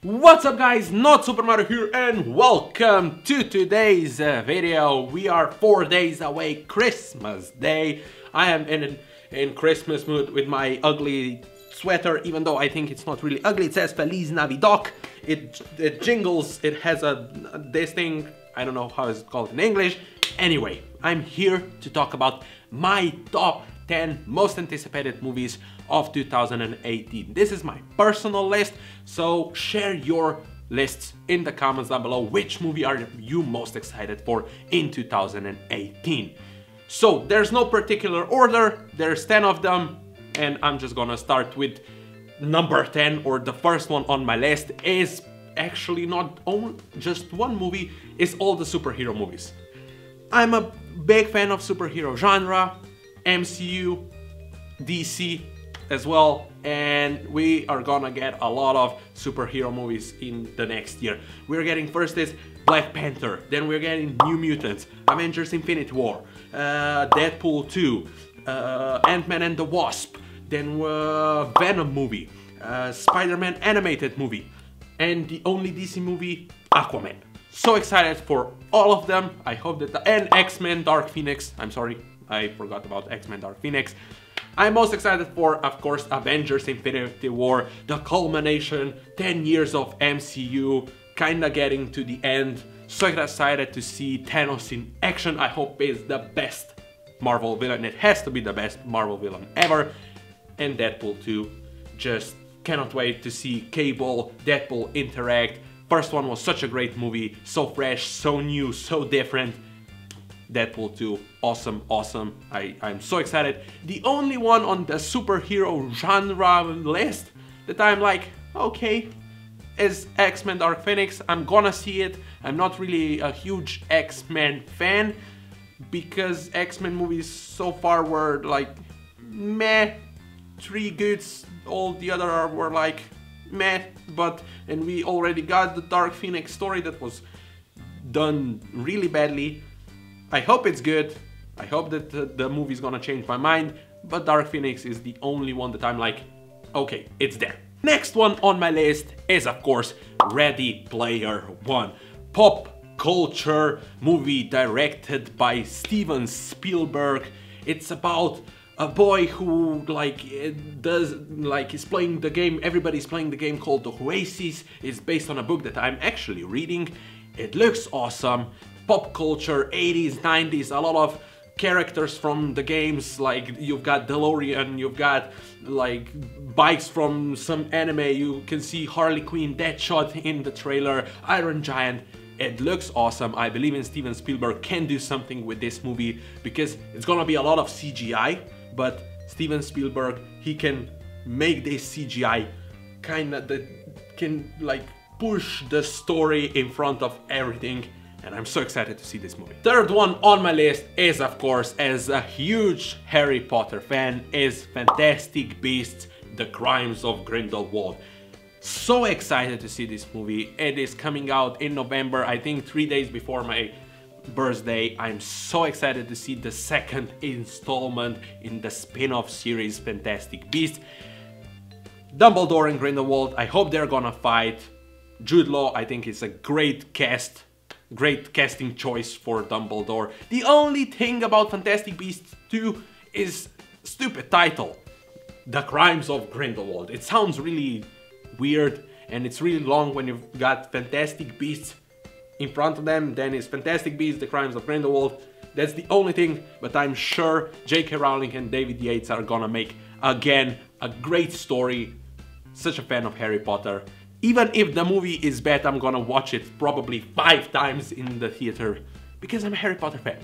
What's up guys, not Super Mario here and welcome to today's video. We are 4 days away, Christmas Day. I am in Christmas mood with my ugly sweater, even though I think it's not really ugly. It says Feliz Navidad. It jingles, it has this thing, I don't know how it's called in English. Anyway, I'm here to talk about my top 10 most anticipated movies of 2018. This is my personal list, so share your lists in the comments down below. Which movie are you most excited for in 2018? So there's no particular order, there's 10 of them, and I'm just gonna start with number 10, or the first one on my list is actually not only just one movie, it's all the superhero movies. I'm a big fan of superhero genre, MCU, DC as well, and we are gonna get a lot of superhero movies in the next year. We're getting first is Black Panther, then we're getting New Mutants, Avengers Infinity War, Deadpool 2, Ant-Man and the Wasp, then Venom movie, Spider-Man animated movie, and the only DC movie, Aquaman. So excited for all of them. I hope that and X-Men Dark Phoenix. I'm sorry, I forgot about X-Men Dark Phoenix. I'm most excited for, of course, Avengers Infinity War, the culmination, 10 years of MCU, kinda getting to the end. So excited to see Thanos in action. I hope it's the best Marvel villain. It has to be the best Marvel villain ever. And Deadpool 2, just cannot wait to see Cable, Deadpool interact. First one was such a great movie, so fresh, so new, so different. Deadpool 2, awesome, awesome. I'm so excited. The only one on the superhero genre list that I'm like, okay, is X-Men Dark Phoenix. I'm gonna see it. I'm not really a huge X-Men fan because X-Men movies so far were like meh, 3 goods, all the other were like meh, and we already got the Dark Phoenix story that was done really badly. I hope it's good. I hope that the movie's gonna change my mind, but Dark Phoenix is the only one that I'm like, okay, it's there. Next one on my list is, of course, Ready Player One. Pop culture movie directed by Steven Spielberg. It's about a boy who is playing the game, everybody's playing the game called The Oasis. It's based on a book that I'm actually reading. It looks awesome. Pop culture, 80s, 90s, a lot of characters from the games, like you've got DeLorean, you've got like bikes from some anime, you can see Harley Quinn, Deadshot in the trailer, Iron Giant. It looks awesome. I believe in Steven Spielberg can do something with this movie because it's gonna be a lot of CGI, but Steven Spielberg, he can make this CGI kinda that can like push the story in front of everything. And I'm so excited to see this movie. Third one on my list is, of course, as a huge Harry Potter fan, is Fantastic Beasts: The Crimes of Grindelwald. So excited to see this movie. It is coming out in November, I think 3 days before my birthday. I'm so excited to see the second installment in the spin-off series Fantastic Beasts. Dumbledore and Grindelwald, I hope they're gonna fight. Jude Law, I think is a great casting choice for Dumbledore. The only thing about Fantastic Beasts 2 is stupid title, The Crimes of Grindelwald. It sounds really weird and it's really long when you've got Fantastic Beasts in front of them. Then it's Fantastic Beasts: The Crimes of Grindelwald. That's the only thing, but I'm sure J.K. Rowling and David Yates are gonna make again a great story. Such a fan of Harry Potter. Even if the movie is bad, I'm gonna watch it probably 5 times in the theater because I'm a Harry Potter fan.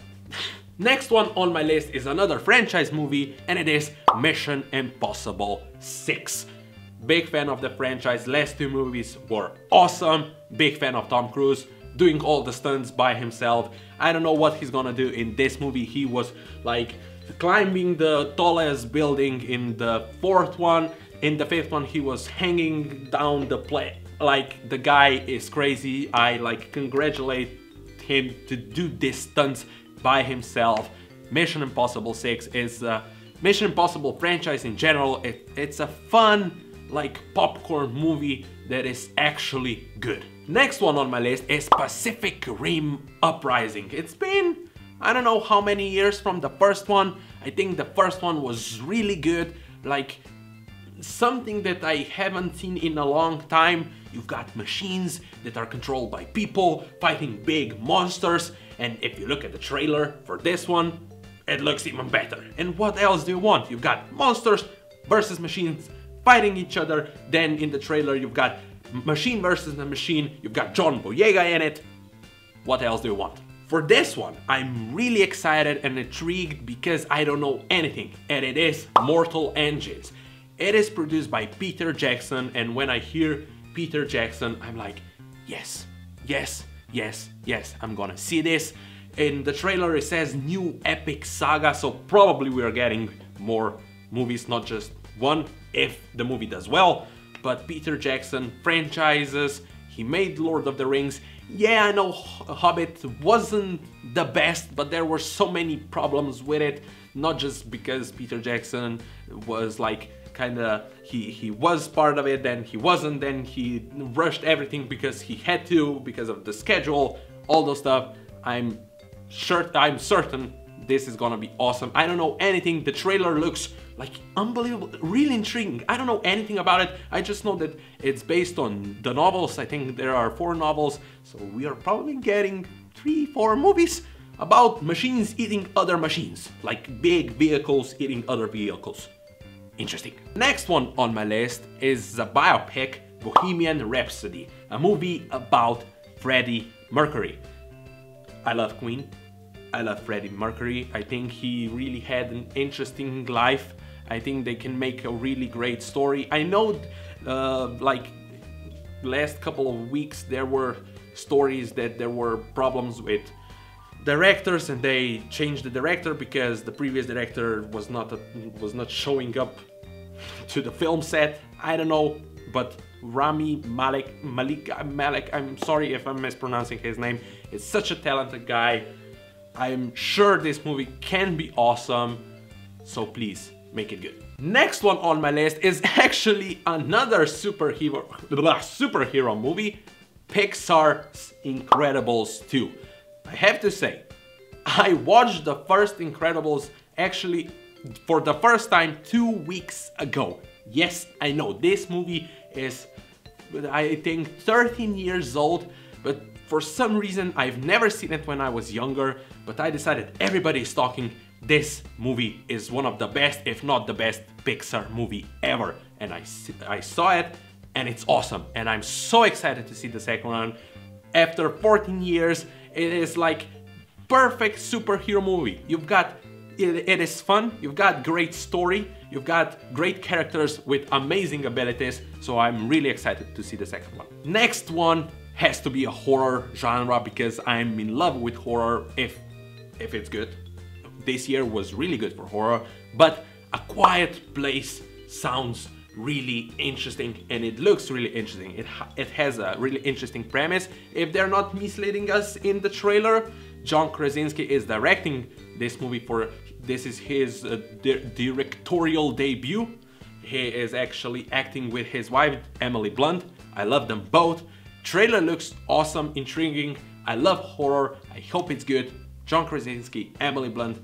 Next one on my list is another franchise movie, and it is Mission Impossible 6. Big fan of the franchise, last 2 movies were awesome. Big fan of Tom Cruise, doing all the stunts by himself. I don't know what he's gonna do in this movie. He was like climbing the tallest building in the 4th one. In the 5th one, he was hanging down the plane. Like, the guy is crazy. I like congratulate him to do these stunts by himself. Mission Impossible 6 is Mission Impossible franchise in general. It's a fun, like, popcorn movie that is actually good. Next one on my list is Pacific Rim Uprising. It's been, I don't know how many years from the first one. I think the first one was really good, like something that I haven't seen in a long time. You've got machines that are controlled by people fighting big monsters, and if you look at the trailer for this one, it looks even better. And what else do you want? You've got monsters versus machines fighting each other. Then in the trailer you've got machine versus the machine. You've got John Boyega in it. What else do you want? For this one, I'm really excited and intrigued because I don't know anything, and it is Immortal Engines. It is produced by Peter Jackson, and when I hear Peter Jackson, I'm like, yes, yes, yes, yes, I'm gonna see this. In the trailer it says new epic saga, so probably we are getting more movies, not just one, if the movie does well. But Peter Jackson franchises, he made Lord of the Rings. Yeah, I know Hobbit wasn't the best, but there were so many problems with it, not just because Peter Jackson was like kinda, he was part of it, then he wasn't, then he rushed everything because he had to, because of the schedule, all those stuff. I'm certain this is gonna be awesome. I don't know anything. The trailer looks like unbelievable, really intriguing. I don't know anything about it. I just know that it's based on the novels. I think there are 4 novels, so we are probably getting 3-4 movies about machines eating other machines, like big vehicles eating other vehicles. Interesting. Next one on my list is the biopic Bohemian Rhapsody, a movie about Freddie Mercury. I love Queen. I love Freddie Mercury. I think he really had an interesting life. I think they can make a really great story. I know like last couple of weeks there were stories that there were problems with directors and they changed the director because the previous director was not showing up to the film set. I don't know, but Rami Malek, I'm sorry if I'm mispronouncing his name. It's such a talented guy. I'm sure this movie can be awesome, so please make it good. Next one on my list is actually another superhero movie, Pixar's Incredibles 2. I have to say, I watched the first Incredibles actually for the first time 2 weeks ago. Yes, I know this movie is, I think, 13 years old, but for some reason I've never seen it when I was younger, but I decided everybody is talking. This movie is one of the best, if not the best, Pixar movie ever. And I saw it and it's awesome. And I'm so excited to see the second one. After 14 years, it is like perfect superhero movie. You've got, it is fun, you've got great story, you've got great characters with amazing abilities. So I'm really excited to see the second one. Next one has to be a horror genre because I'm in love with horror if it's good. This year was really good for horror, but A Quiet Place sounds really interesting and it looks really interesting. It has a really interesting premise. If they're not misleading us in the trailer, John Krasinski is directing this movie this is his directorial debut. He is actually acting with his wife, Emily Blunt. I love them both. Trailer looks awesome, intriguing. I love horror. I hope it's good. John Krasinski, Emily Blunt.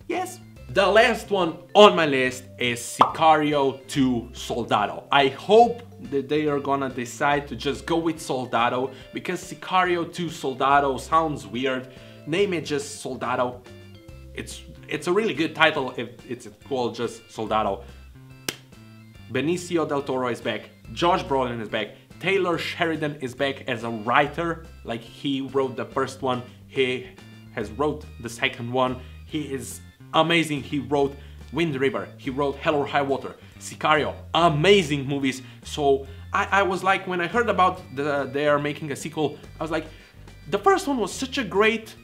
Yes. The last one on my list is Sicario 2 Soldado. I hope that they are gonna decide to just go with Soldado because Sicario 2 Soldado sounds weird. Name it just Soldado. It's a really good title if it's called just Soldado. Benicio del Toro is back. Josh Brolin is back. Taylor Sheridan is back as a writer. Like, he wrote the first one. He has wrote the second one. He is amazing. He wrote Wind River. He wrote Hell or High Water. Sicario. Amazing movies. So I was like, when I heard about they are making a sequel, I was like, the first one was such a great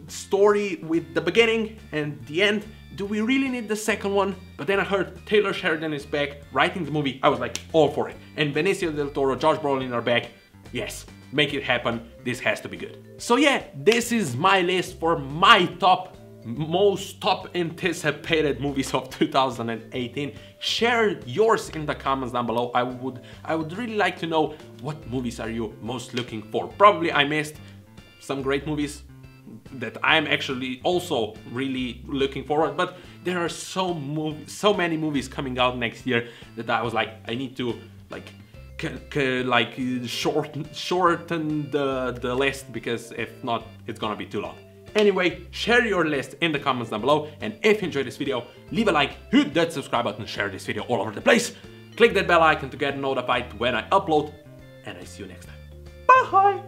story with the beginning and the end. Do we really need the second one? But then I heard Taylor Sheridan is back writing the movie. I was like, all for it. And Benicio del Toro, Josh Brolin are back. Yes, make it happen. This has to be good. So yeah, this is my list for my top most top anticipated movies of 2018. Share yours in the comments down below. I would really like to know what movies are you most looking for. Probably I missed some great movies that I'm actually also really looking forward, but there are so many movies coming out next year that I was like, I need to shorten the list, because if not, it's gonna be too long. Anyway, share your list in the comments down below, and if you enjoyed this video, leave a like, hit that subscribe button, share this video all over the place, click that bell icon to get notified when I upload, and I see you next time. Bye!